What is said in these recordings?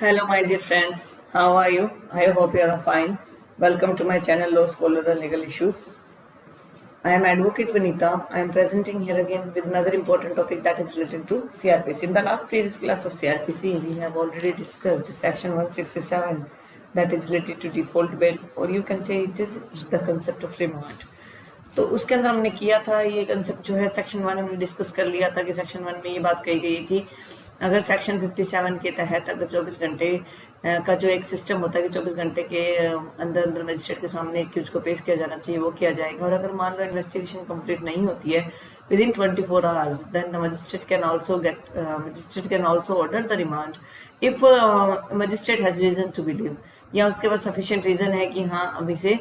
Hello, my dear friends. How are you? I hope you are fine. Welcome to my channel, Law Scholar and Legal Issues. I am Advocate Vanita. I am presenting here again with another important topic that is related to CRPC. In the last previous class of CRPC, we have already discussed Section 167 that is related to default bail, or you can say it is the concept of remand. तो उसके अंदर हमने किया था ये concept जो है section 1 हमने डिस्कस कर लिया था कि सेक्शन 1 में ये बात कही गई है कि अगर सेक्शन 57 के तहत अगर 24 घंटे का जो एक सिस्टम होता है कि 24 घंटे के अंदर अंदर मजिस्ट्रेट के सामने एक्यूज को पेश किया जाना चाहिए, वो किया जाएगा। और अगर मान लो इन्वेस्टिगेशन कंप्लीट नहीं होती है within 24 hours, then the magistrate can also order the remand if magistrate has reason to believe, या उसके पास सफिशिएंट रीजन है कि हाँ अभी से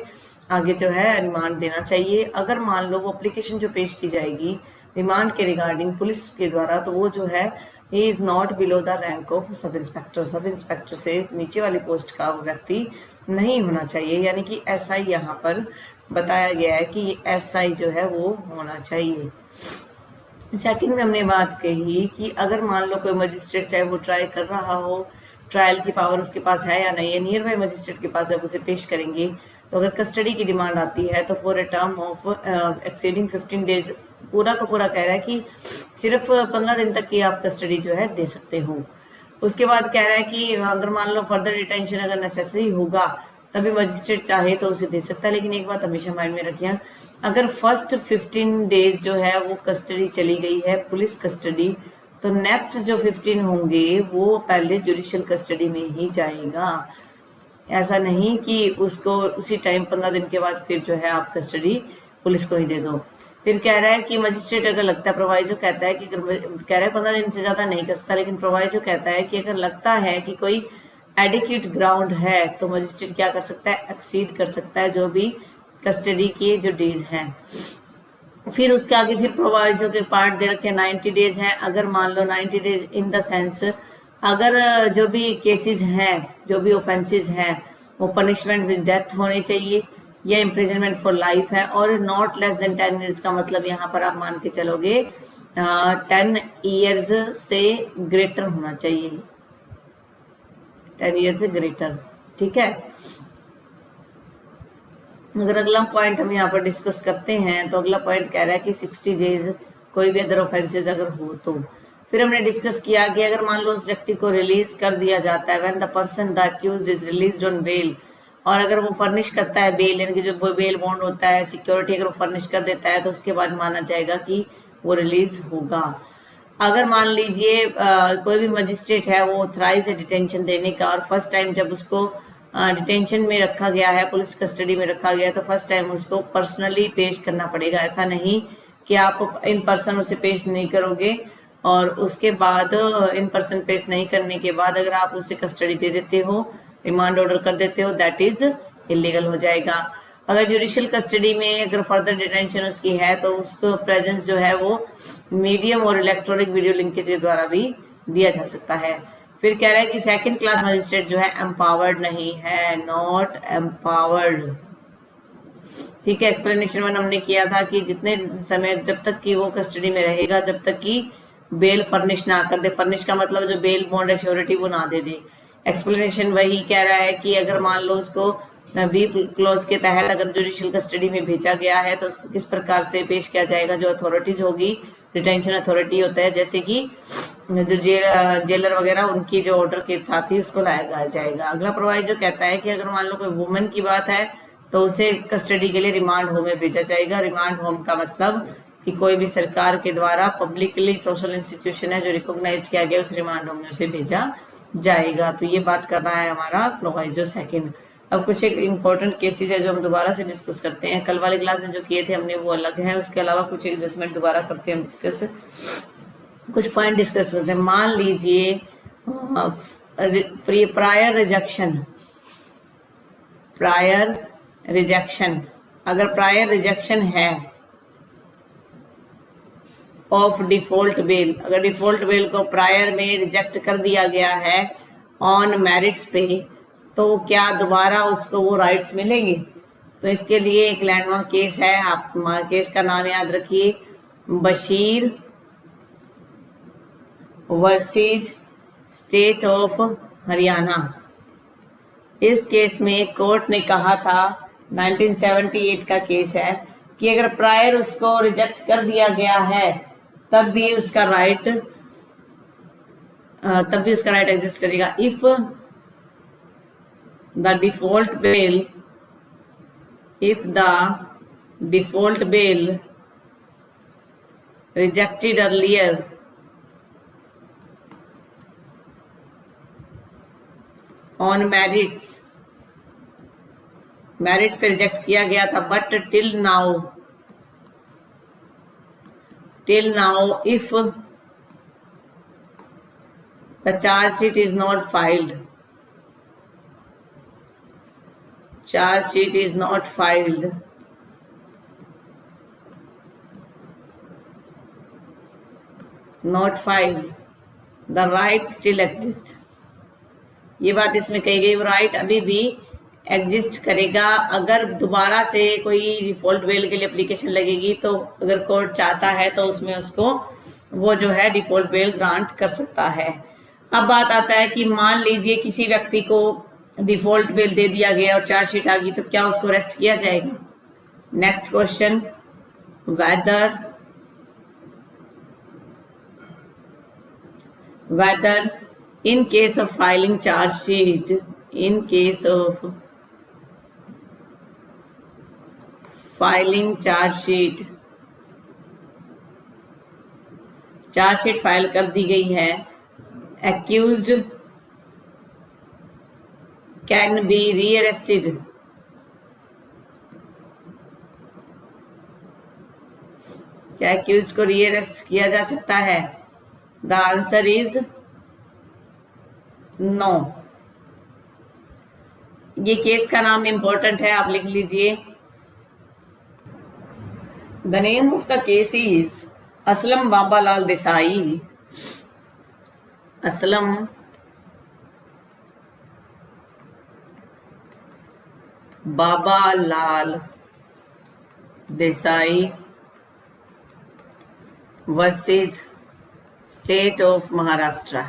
आगे जो है रिमांड देना चाहिए। अगर मान लो वो एप्लीकेशन जो पेश की जाएगी रिमांड के रिगार्डिंग पुलिस के द्वारा, तो वो जो है he is not below the rank of sub inspector, sub inspector से नीचे वाली पोस्ट का वो व्यक्ति नहीं होना चाहिए, यानी कि एसआई यहाँ पर बताया गया है कि एसआई जो है वो होना चाहिए। सेकंड में हमने बात कही कि अगर मान लो कोई मजिस्ट्रेट चाहे वो ट्राई कर रहा हो, ट्रायल की पावर उसके पास है या नहीं है, नियर बाई मजिस्ट्रेट के पास जब उसे पेश करेंगे तो अगर कस्टडी की डिमांड आती है तो for a term of exceeding 15 days, पूरा का पूरा कह रहा है कि सिर्फ 15 दिन तक की आप कस्टडी जो है दे सकते हो। उसके बाद कह रहा है कि अगर मान लो फर्दर डिटेंशन अगर नेसेसरी होगा तभी मजिस्ट्रेट चाहे तो उसे दे सकता है, लेकिन एक बात हमेशा माइंड में रखिए, अगर फर्स्ट 15 डेज जो है वो कस्टडी चली गई है पुलिस कस्टडी, तो नेक्स्ट जो 15 होंगे वो पहले जुडिशियल कस्टडी में ही जाएगा। ऐसा नहीं कि उसको उसी टाइम 15 दिन के बाद फिर जो है आप कस्टडी पुलिस को ही दे दो। फिर कह रहा है कि मजिस्ट्रेट अगर लगता है, प्रोवाइजो कहता है कि अगर कह रहा है 15 दिन से ज्यादा नहीं कर सकता, लेकिन प्रोवाइजो कहता है कि अगर लगता है कि कोई एडिक्यूट ग्राउंड है तो मजिस्ट्रेट क्या कर सकता है, एक्सीड कर सकता है जो भी कस्टडी के जो डेज हैं। फिर उसके आगे फिर प्रोवाइजो के पार्ट दे रखे 90 डेज हैं। अगर मान लो 90 डेज इन द सेंस अगर जो भी केसेस हैं, जो भी ऑफेंसेस हैं वो पनिशमेंट विद डेथ होनी चाहिए या इम्प्रिजनमेंट फॉर लाइफ है, और नॉट लेस देन 10 ईयर्स का मतलब यहाँ पर आप मान के चलोगे 10 ईयर्स से ग्रेटर होना चाहिए, 10 ईयर्स से ग्रेटर। ठीक है, अगर अगला पॉइंट हम यहाँ पर डिस्कस करते हैं तो अगला पॉइंट कह रहा है कि 60 डेज कोई भी अदर ऑफेंसेस अगर हो तो। फिर हमने डिस्कस किया कि अगर मान लो उस व्यक्ति को रिलीज कर दिया जाता है when the person the accused is released on bail, और अगर वो फर्निश करता है बेल, यानी कि जो बेल बॉन्ड होता है सिक्योरिटी अगर वो फर्निश कर देता है तो उसके बाद माना जाएगा कि वो रिलीज होगा। अगर मान लीजिए कोई भी मजिस्ट्रेट है वो ऑथराइज है डिटेंशन देने का, और फर्स्ट टाइम जब उसको डिटेंशन में रखा गया है, पुलिस कस्टडी में रखा गया है, तो फर्स्ट टाइम उसको पर्सनली पेश करना पड़ेगा। ऐसा नहीं कि आप इन पर्सन उसे पेश नहीं करोगे और उसके बाद इन पर्सन पेश नहीं करने के बाद अगर आप उसे कस्टडी दे देते हो, रिमांड ऑर्डर कर देते हो, दैट इज इलीगल हो जाएगा। अगर जुडिशियल कस्टडी में अगर फर्दर डिटेंशन उसकी है तो उसको प्रेजेंस जो है वो मीडियम और इलेक्ट्रॉनिक वीडियो लिंकेज के द्वारा भी दिया जा सकता है। फिर कह रहा है कि सेकंड क्लास मजिस्ट्रेट जो है एम्पावर्ड नहीं है, नॉट एम्पावर्ड। ठीक है, एक्सप्लेनेशन वन हमने किया था कि जितने समय जब तक कि वो कस्टडी में रहेगा जब तक कि बेल फर्निश ना कर दे, फर्निश का मतलब जो बेल बॉन्ड है श्योरिटी वो ना दे दे। एक्सप्लेनेशन वही कह रहा है कि अगर मान लो उसको बी क्लॉज के तहत अगर जुडिशियल कस्टडी में भेजा गया है तो उसको किस प्रकार से पेश किया जाएगा, जो अथॉरिटीज होगी, डिटेंशन अथॉरिटी होता है जैसे कि जो जेलर वगैरह, उनकी जो ऑर्डर के साथ ही उसको लाया जाएगा। अगला प्रोवाइजो कहता है कि अगर मान लो कोई वुमेन की बात है तो उसे कस्टडी के लिए रिमांड होम में भेजा जाएगा। रिमांड होम का मतलब कि कोई भी सरकार के द्वारा पब्लिकली सोशल इंस्टीट्यूशन है जो रिकॉग्नाइज किया गया, उस रिमांड होम में उसे भेजा जाएगा। तो ये बात कर रहा है हमारा प्रोवाइजो सेकंड। अब कुछ एक इम्पोर्टेंट केसेस है जो हम दोबारा से डिस्कस करते हैं। कल वाले क्लास में जो किए थे हमने वो अलग है, उसके अलावा कुछ एडजस्टमेंट दोबारा करते हैं हम डिस्कस, कुछ पॉइंट डिस्कस करते हैं। मान लीजिए प्रायर रिजेक्शन, अगर प्रायर रिजेक्शन है ऑफ डिफॉल्ट बेल, अगर डिफॉल्ट बेल को प्रायर में रिजेक्ट कर दिया गया है ऑन मेरिट्स पे, तो क्या दोबारा उसको वो राइट्स मिलेंगे? तो इसके लिए एक लैंडमार्क केस है, आप केस का नाम याद रखिए, Bashir versus state of Haryana. इस केस में कोर्ट ने कहा था, 1978 का केस है, कि अगर प्रायर उसको रिजेक्ट कर दिया गया है तब भी उसका राइट एग्जिस्ट करेगा। If the default bail rejected earlier on merits पे रिजेक्ट किया गया था, but till now if the charge sheet is not filed, the right still exists। ये बात इसमें कही गई, वो राइट अभी भी एग्जिस्ट करेगा। अगर दोबारा से कोई डिफॉल्ट बेल के लिए एप्लीकेशन लगेगी तो अगर कोर्ट चाहता है तो उसमें उसको वो जो है डिफॉल्ट बेल ग्रांट कर सकता है। अब बात आता है कि मान लीजिए किसी व्यक्ति को डिफॉल्ट बेल दे दिया गया और चार्जशीट आ गई, तो क्या उसको अरेस्ट किया जाएगा? Next question, whether in case of filing charge sheet, chargesheet file कर दी गई है, accused can be rearrested। क्या accused को rearrest किया जा सकता है? The answer is no। ये केस का नाम इंपॉर्टेंट है, आप लिख लीजिए। The name of the case is Aslam Babalal Desai. Aslam Babalal Desai versus state of Maharashtra.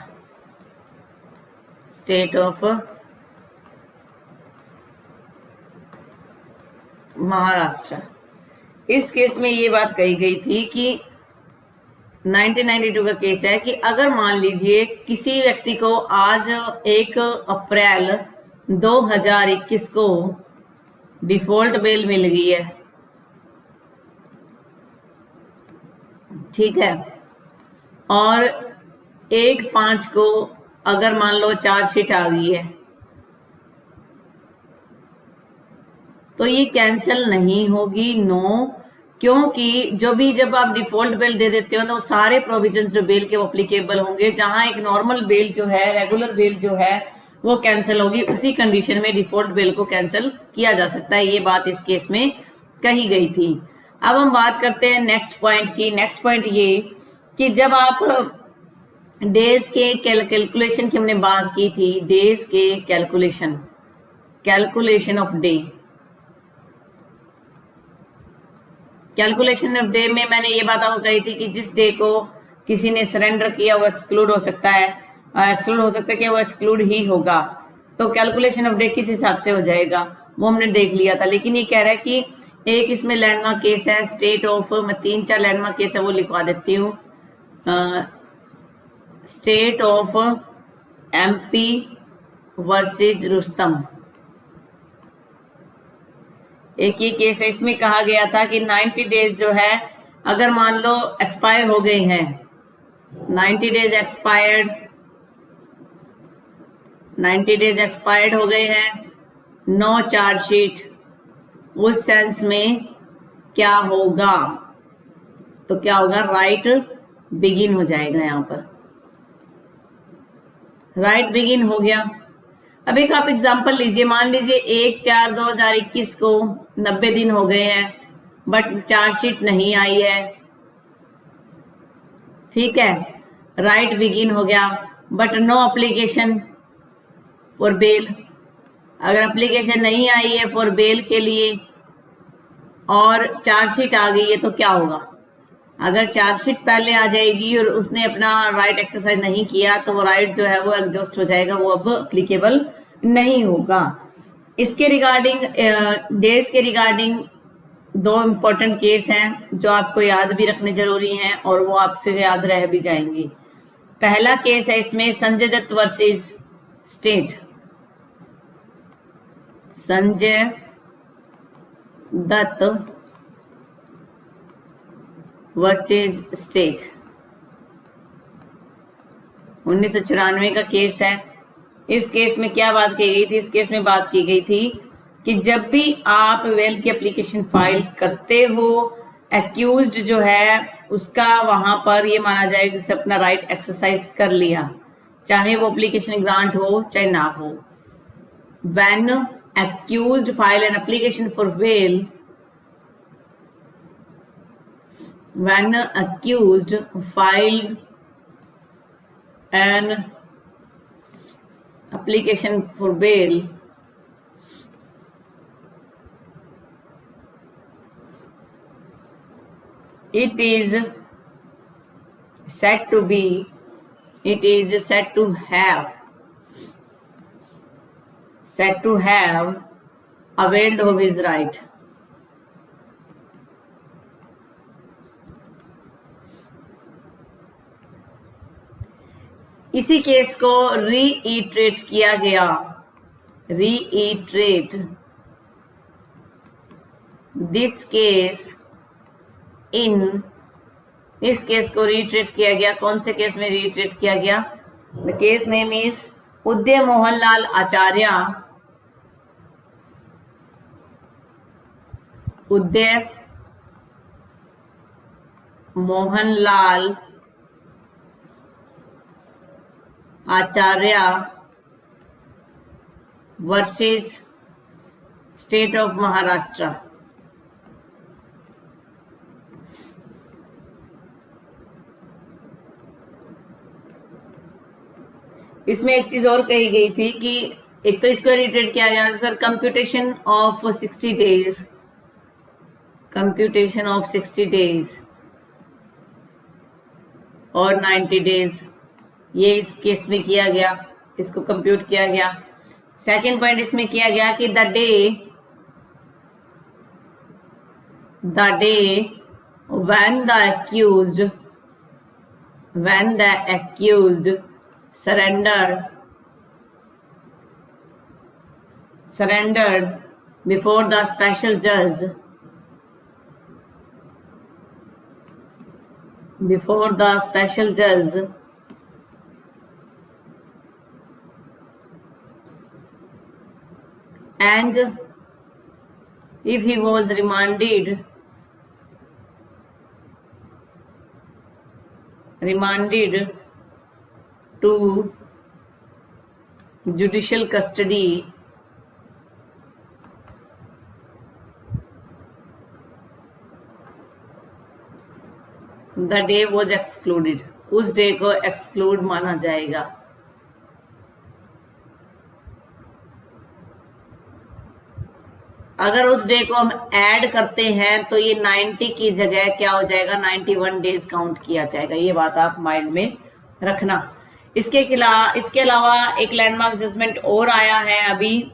इस केस में ये बात कही गई थी कि 1992 का केस है कि अगर मान लीजिए किसी व्यक्ति को आज 1 अप्रैल 2021 को डिफॉल्ट बेल मिल गई है, ठीक है, और 1/5 को अगर मान लो चार्जशीट आ गई है, तो ये कैंसिल नहीं होगी। नो, क्योंकि जब आप डिफॉल्ट बेल दे देते हो तो सारे प्रोविजंस जो बेल के वो अप्लीकेबल होंगे। जहां एक नॉर्मल बेल जो है, रेगुलर बेल जो है वो कैंसिल होगी, उसी कंडीशन में डिफॉल्ट बेल को कैंसिल किया जा सकता है। ये बात इस केस में कही गई थी। अब हम बात करते हैं नेक्स्ट पॉइंट की। नेक्स्ट पॉइंट ये कि जब आप डेज के कैलकुलेशन की हमने बात की थी, डेज के कैलकुलेशन ऑफ डे में मैंने ये बात आपको कही थी कि जिस डे को किसी ने सरेंडर किया वो एक्सक्लूड हो सकता है, कि वो एक्सक्लूड ही होगा। तो कैलकुलेशन ऑफ डे किस हिसाब से हो जाएगा वो हमने देख लिया था। लेकिन ये कह रहा है कि एक इसमें लैंडमार्क केस है, स्टेट ऑफ, मैं 3-4 लैंडमार्क केस है वो लिखवा देती हूँ। State of MP versus Rustam, एक ये केस है। इसमें कहा गया था कि 90 डेज जो है, अगर मान लो एक्सपायर हो गए हैं, 90 डेज एक्सपायर्ड हो गए हैं, नो चार्जशीट, उस सेंस में क्या होगा? तो क्या होगा? राइट बिगिन हो जाएगा। यहां पर राइट बिगिन हो गया। अब एक आप एग्जांपल लीजिए, मान लीजिए 1/4/2021 को 90 दिन हो गए हैं बट चार्जशीट नहीं आई है, ठीक है, राइट बिगिन हो गया but no application for bail. अगर एप्लीकेशन नहीं आई है फॉर बेल के लिए और चार्जशीट आ गई है तो क्या होगा? अगर चार्जशीट पहले आ जाएगी और उसने अपना राइट एक्सरसाइज नहीं किया तो वो राइट जो है वो एग्जॉस्ट हो जाएगा, वो अब अप्लीकेबल नहीं होगा। इसके रिगार्डिंग डेज के रिगार्डिंग दो इम्पोर्टेंट केस हैं जो आपको याद भी रखने जरूरी हैं और वो आपसे याद रह भी जाएंगी। पहला केस है इसमें Sanjay Dutt versus state. Sanjay Dutt versus state 1994 का केस है। इस केस में क्या बात की गई थी? इस केस में बात की गई थी कि जब भी आप वेल की एप्लीकेशन फाइल करते हो, एक्यूज्ड जो है उसका वहां पर ये माना जाएगा कि उसने अपना राइट एक्सरसाइज कर लिया, चाहे वो एप्लीकेशन ग्रांट हो चाहे ना हो। When accused file an application for bail, when accused file an application for bail, it is said to be, it is said to have availed of his right. इसी case को reiterate किया गया, reiterate this case in, इस case को reiterate किया गया। कौन से केस में रीइटरेट किया गया? The case name is Uday Mohanlal Acharya, Uday Mohanlal Acharya versus state of Maharashtra. इसमें एक चीज और कही गई थी कि एक तो इसको रिट्रेट किया गया, इस पर computation of 60 days, computation of 60 days और 90 डेज, ये इस केस में किया गया, इसको कंप्यूट किया गया। सेकंड पॉइंट इसमें किया गया कि the day when the accused surrendered before the special judge, and if he was remanded to judicial custody, the day was excluded, उस डे को एक्सक्लूड माना जाएगा। अगर उस डे को हम ऐड करते हैं तो ये 90 की जगह क्या हो जाएगा, 91 डेज काउंट किया जाएगा। ये बात आप माइंड में रखना। इसके अलावा एक लैंडमार्क जजमेंट और आया है अभी,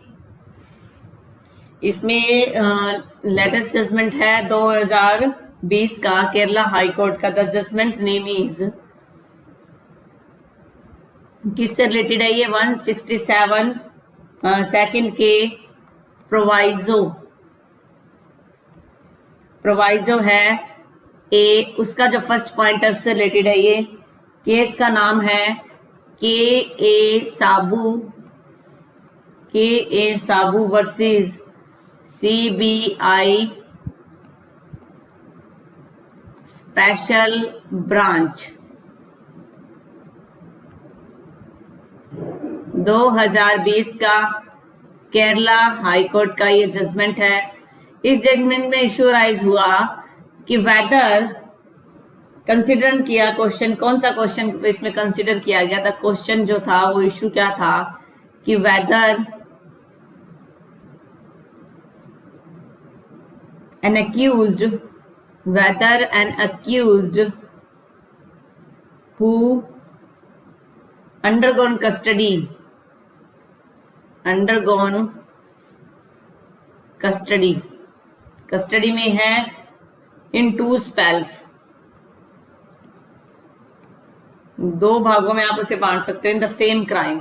इसमें लेटेस्ट जजमेंट है 2020 का केरला हाई कोर्ट का। द जजमेंट नेम इज, किससे रिलेटेड है ये? 167 सेकंड के प्रोवाइजो है ए, उसका जो फर्स्ट पॉइंट है उससे रिलेटेड है ये। केस का नाम है के ए साबू वर्सेस CBI स्पेशल ब्रांच। 2020 का केरला हाई कोर्ट का ये जजमेंट है। इस जजमेंट में इशू राइज हुआ कि वेदर, कंसिडर किया क्वेश्चन, कौन सा क्वेश्चन इसमें कंसिडर किया गया था? क्वेश्चन जो था वो इशू क्या था कि weather an accused whether an accused who undergone custody में है in 2 spells, 2 भागों में आप उसे बांट सकते हो इन द सेम क्राइम।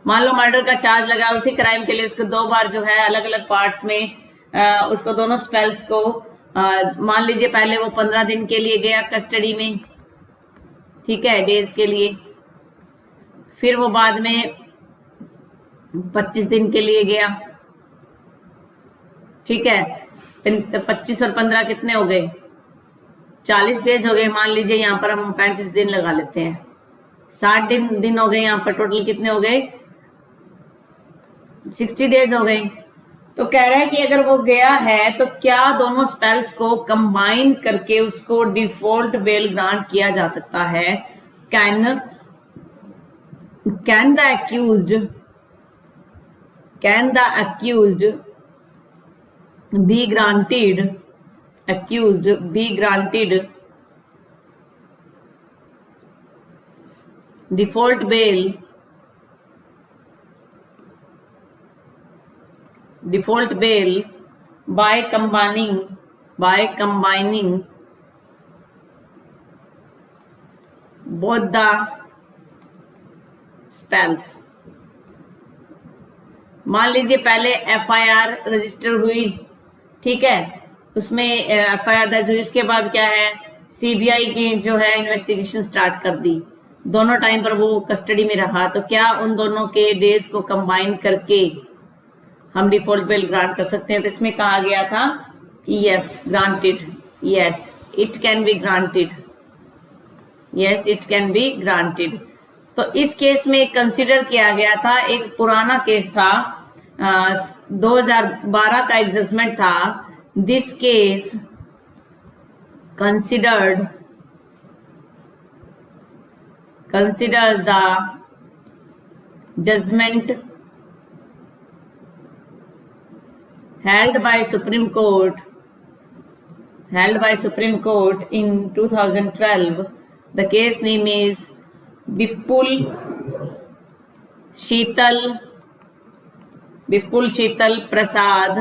मान लो मर्डर का चार्ज लगा उसी क्राइम के लिए, उसको 2 बार जो है अलग अलग पार्ट्स में उसको दोनों स्पेल्स को मान लीजिए पहले वो 15 दिन के लिए गया कस्टडी में, ठीक है, डेज के लिए, फिर वो बाद में 25 दिन के लिए गया, ठीक है, 25 और 15 कितने हो गए, 40 डेज हो गए। मान लीजिए यहाँ पर हम 35 दिन लगा लेते हैं, 60 दिन हो गए, यहाँ पर टोटल कितने हो गए, 60 डेज हो गए। तो कह रहा है कि अगर वो गया है तो क्या दोनों स्पेल्स को कंबाइन करके उसको डिफॉल्ट बेल ग्रांट किया जा सकता है? Can the accused be granted default bail by combining both the spells? मान लीजिए पहले FIR रजिस्टर हुई, ठीक है, उसमें FIR दर्ज हुई, इसके बाद क्या है, CBI की जो है इन्वेस्टिगेशन स्टार्ट कर दी, दोनों टाइम पर वो कस्टडी में रहा, तो क्या उन दोनों के डेज को कंबाइन करके हम डिफॉल्ट बेल ग्रांट कर सकते हैं? तो इसमें कहा गया था कि yes it can be granted. तो इस केस में कंसिडर किया गया था, एक पुराना केस था, 2012 का एक जजमेंट था। This case considered the judgment held by Supreme Court in 2012. The case name is Vipul Sheetal Prasad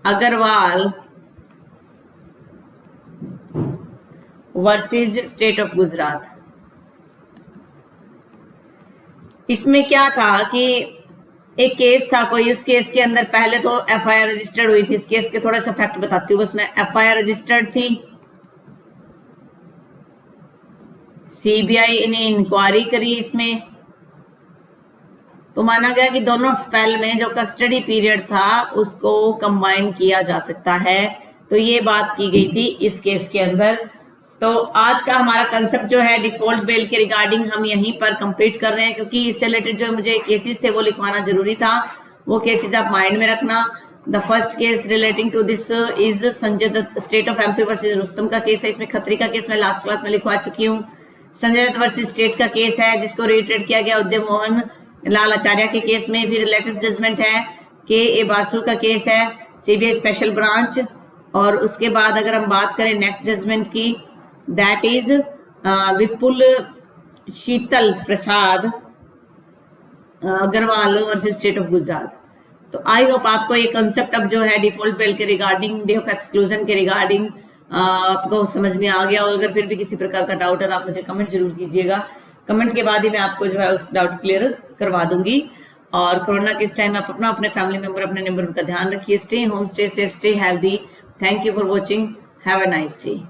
Agarwal versus state of Gujarat. इसमें क्या था कि एक केस था कोई, उस केस के अंदर पहले तो FIR रजिस्टर्ड हुई थी। इस केस के थोड़ा सा फैक्ट बताती हूँ। उसमें FIR रजिस्टर्ड थी, CBI ने इंक्वायरी करी इसमें, तो माना गया कि दोनों स्पेल में जो कस्टडी पीरियड था उसको कंबाइन किया जा सकता है। तो ये बात की गई थी इस केस के अंदर। तो आज का हमारा कंसेप्ट जो है डिफॉल्ट बेल के रिगार्डिंग हम यहीं पर कंप्लीट कर रहे हैं, क्योंकि इससे रिलेटेड जो मुझे केसेस थे वो लिखवाना जरूरी था। वो केसेस आप माइंड में रखना। The first case relating to this is Sanjay Dutt state of MP versus Rustam का केस है। इसमें खत्री का केस मैं लास्ट क्लास में लिखवा चुकी हूँ। संजय दत्त वर्सेज स्टेट का केस है जिसको रिट्रेट किया गया उद्यम मोहन लाल आचार्य के केस में। फिर लेटेस्ट जजमेंट है KA बासु का केस है, CBI स्पेशल ब्रांच। और उसके बाद अगर हम बात करें नेक्स्ट जजमेंट की, that is Vipul Sheetal Prasad Agrawal versus state of Gujarat. तो आई होप आपको ये कंसेप्ट अब जो है डिफॉल्ट बेल के रिगार्डिंग, डे ऑफ एक्सक्लूजन के रिगार्डिंग आपको समझ में आ गया हो। अगर फिर भी किसी प्रकार का डाउट है तो आप मुझे कमेंट जरूर कीजिएगा। कमेंट के बाद ही मैं आपको जो है उस डाउट क्लियर करवा दूंगी। और कोरोना के इस टाइम आप अपना, अपने फैमिली मेंबर, अपने नंबर का ध्यान रखिए। Stay home, stay safe, stay healthy. Thank you for watching. Have a nice day.